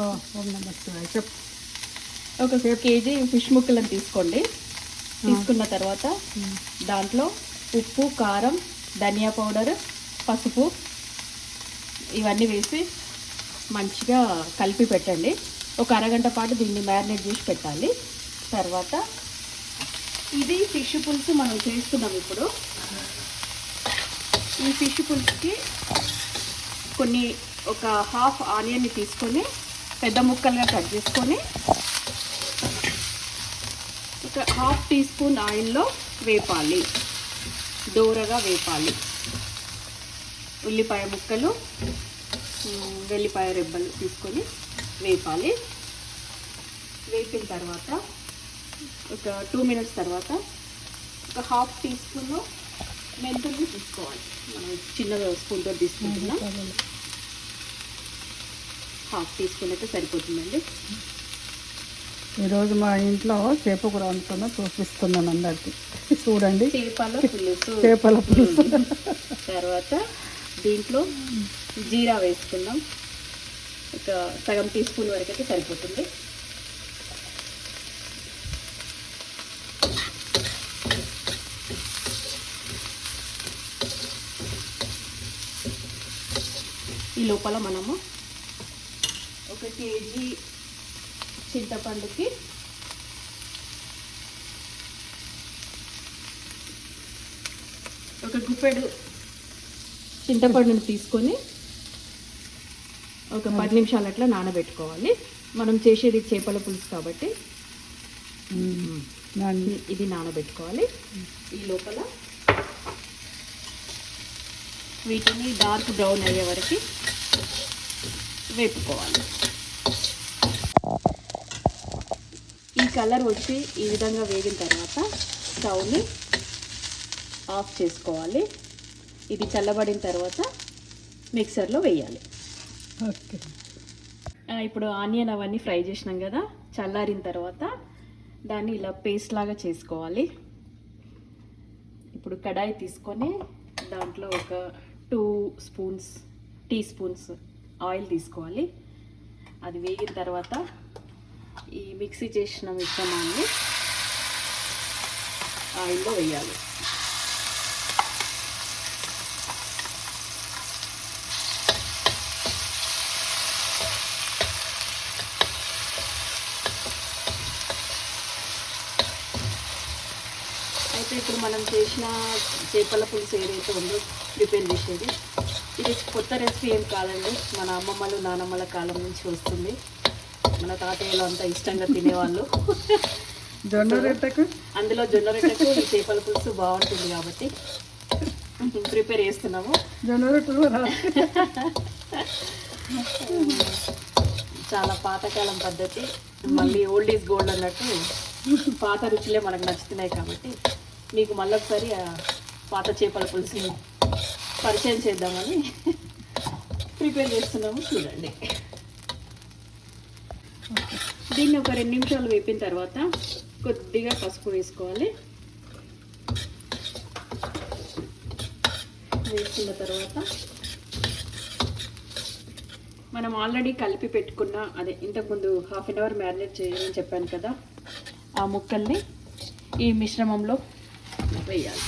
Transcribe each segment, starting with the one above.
ఓం నమః శివాయ. చెప్పు. ఒక కేజీ ఫిష్ ముక్కలను తీసుకోండి. తీసుకున్న తర్వాత దాంట్లో ఉప్పు, కారం, ధనియా పౌడర్, పసుపు ఇవన్నీ వేసి మంచిగా కలిపి పెట్టండి. ఒక అరగంట పాటు దీన్ని మ్యారినేట్ చేసి పెట్టాలి. తర్వాత ఇది ఫిష్ పులుసు మనం చేస్తున్నాం ఇప్పుడు. ఈ ఫిష్ పులుసుకి ఒక హాఫ్ ఆనియన్ని తీసుకొని పెద్ద ముక్కలుగా కట్ చేసుకొని ఒక హాఫ్ టీ స్పూన్ ఆయిల్లో వేపాలి, దూరగా వేపాలి. ఉల్లిపాయ ముక్కలు, వెల్లిపాయ రెబ్బలు తీసుకొని వేపాలి. వేపిన తర్వాత ఒక 2 మినిట్స్ తర్వాత ఒక హాఫ్ టీ స్పూన్ మెంతుల్ని తీసుకోవాలి. మనం చిన్న స్పూన్తో తీసుకుంటున్నాం. హాఫ్ టీ స్పూన్ అయితే సరిపోతుందండి. ఈరోజు మా ఇంట్లో చేప కూర వండుతున్నా చూపిస్తున్నాను అందరికి. చూడండి, చేపల పులుసు. తర్వాత దీంట్లో జీరా వేసుకుందాం. ఒక సగం టీ స్పూన్ వరకు అయితే సరిపోతుంది. ఈ లోపల మనము ఒక కేజీ చింతపండుకి ఒక గుప్పెడు చింతపండుని తీసుకొని ఒక 10 నిమిషాలు అట్లా నానబెట్టుకోవాలి. మనం చేసేది చేపల పులుసు కాబట్టి ఇది నానబెట్టుకోవాలి. ఈ లోపల వీటిని డార్క్ బ్రౌన్ అయ్యే వరకు వేపుకోవాలి. ఈ కలర్ వచ్చి ఈ విధంగా వేగిన తర్వాత స్టవ్ని ఆఫ్ చేసుకోవాలి. ఇది చల్లబడిన తర్వాత మిక్సర్లో వేయాలి. ఓకే. ఇప్పుడు ఆనియన్ అవన్నీ ఫ్రై చేసినాం కదా, చల్లారిన తర్వాత దాన్ని ఇలా పేస్ట్ లాగా చేసుకోవాలి. ఇప్పుడు కడాయి తీసుకొని దాంట్లో ఒక 2 టీ స్పూన్స్ ఆయిల్ తీసుకోవాలి. అది వేగిన తర్వాత ఈ మిక్సీ చేసిన మిశ్రమాన్ని ఆయిల్లో వేయాలి. అయితే ఇప్పుడు మనం చేసిన చేపల పులుసు ఏదైతే ఉందో ప్రిపేర్ చేసేది, ఇది కొత్త రెసిపీ ఏం కాదండి. మన అమ్మమ్మలు నానమ్మల కాలం నుంచి వస్తుంది. మన తాతయ్యలు అంతా ఇష్టంగా తినేవాళ్ళు. జొన్న రొట్టెకు అందులో జొన్న రొట్టెకు ఈ చేపల పులుసు బాగుంటుంది కాబట్టి ప్రిపేర్ చేస్తున్నాము. జొన్న రొట్టెలు చాలా పాతకాలం పద్ధతి, మళ్ళీ ఓల్డ్ ఈజ్ గోల్డ్ అన్నట్టు పాత రుచులే మనకు నచ్చుతున్నాయి కాబట్టి మీకు మళ్ళీ ఒకసారి పాత చేపల పులుసుని పరిచయం చేద్దామని ప్రిపేర్ చేస్తున్నాము. చూడండి, దీన్ని ఒక 2 నిమిషాలు వేపిన తర్వాత కొద్దిగా పసుపు వేసుకోవాలి. వేసుకున్న తర్వాత మనం ఆల్రెడీ కలిపి పెట్టుకున్న ఇంతకుముందు హాఫ్ అన్ అవర్ మ్యారినేట్ చేయాలని చెప్పాను కదా, ఆ ముక్కల్ని ఈ మిశ్రమంలో వేయాలి.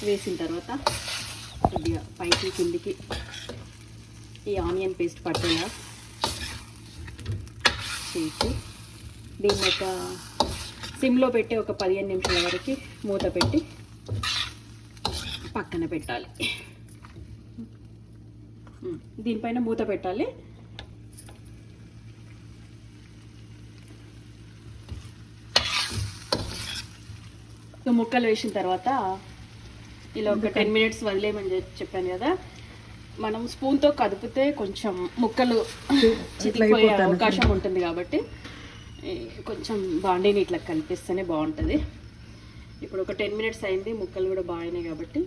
వేసిన తర్వాత కొద్దిగా పైకి కిందికి ఈ ఆనియన్ పేస్ట్ పట్టేలా చేసి దీన్ని ఒక సిమ్లో పెట్టి ఒక 15 నిమిషాల వరకు మూత పెట్టి పక్కన పెట్టాలి. దీనిపైన మూత పెట్టాలి. ముక్కలు వేసిన తర్వాత ఇలా ఒక 10 మినిట్స్ వదిలేయమని చెప్పాను కదా, మనం స్పూన్తో కదిపితే కొంచెం ముక్కలు చితికిపోయే అవకాశం ఉంటుంది కాబట్టి కొంచెం బాండీని ఇట్లా కలిపిస్తేనే బాగుంటుంది. ఇప్పుడు ఒక 10 మినిట్స్ అయింది, ముక్కలు కూడా బాగాయినాయి కాబట్టి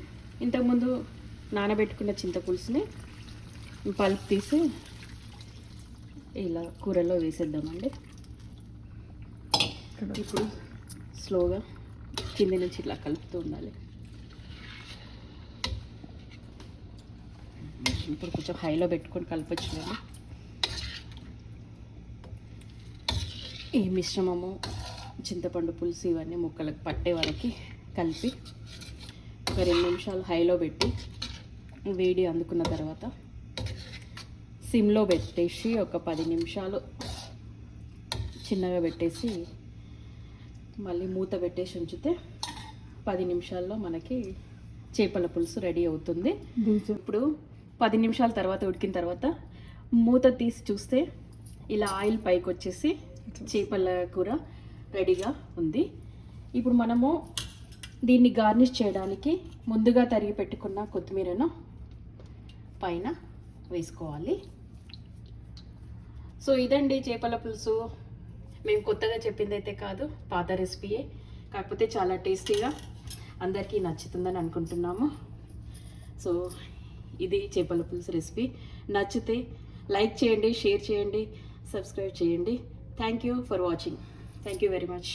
ఇంతకుముందు నానబెట్టుకున్న చింతపులుసుని పల్ప్ తీసి ఇలా కూరలో వేసేద్దామండి. ఇప్పుడు స్లోగా కింది నుంచి ఇట్లా కలుపుతూ ఉండాలి. ఇప్పుడు కొంచెం హైలో పెట్టుకొని కలపచ్చులేండి. ఈ మిశ్రమము చింతపండు పులుసు ఇవన్నీ ముక్కలకు పట్టే వరకు కలిపి ఒక 2 నిమిషాలు హైలో పెట్టి వేడి అందుకున్న తర్వాత సిమ్లో పెట్టేసి ఒక 10 నిమిషాలు చిన్నగా పెట్టేసి మళ్ళీ మూత పెట్టేసి ఉంచితే 10 నిమిషాల్లో మనకి చేపల పులుసు రెడీ అవుతుంది. ఇప్పుడు 10 నిమిషాల తర్వాత ఉడికిన తర్వాత మూత తీసి చూస్తే ఇలా ఆయిల్ పైకి వచ్చేసి చేపల కూర రెడీగా ఉంది. ఇప్పుడు మనము దీన్ని గార్నిష్ చేయడానికి ముందుగా తరిగి పెట్టుకున్న కొత్తిమీరను పైన వేసుకోవాలి. సో ఇదండి చేపల పులుసు. మేము కొత్తగా చెప్పింది అయితే కాదు, పాత రెసిపీయే, కాకపోతే చాలా టేస్టీగా అందరికీ నచ్చుతుందని అనుకుంటున్నాము. సో ఇది చేపల పులుసు రెసిపీ. నచ్చితే లైక్ చేయండి, షేర్ చేయండి, సబ్స్క్రైబ్ చేయండి. Thank you for watching. Thank you very much.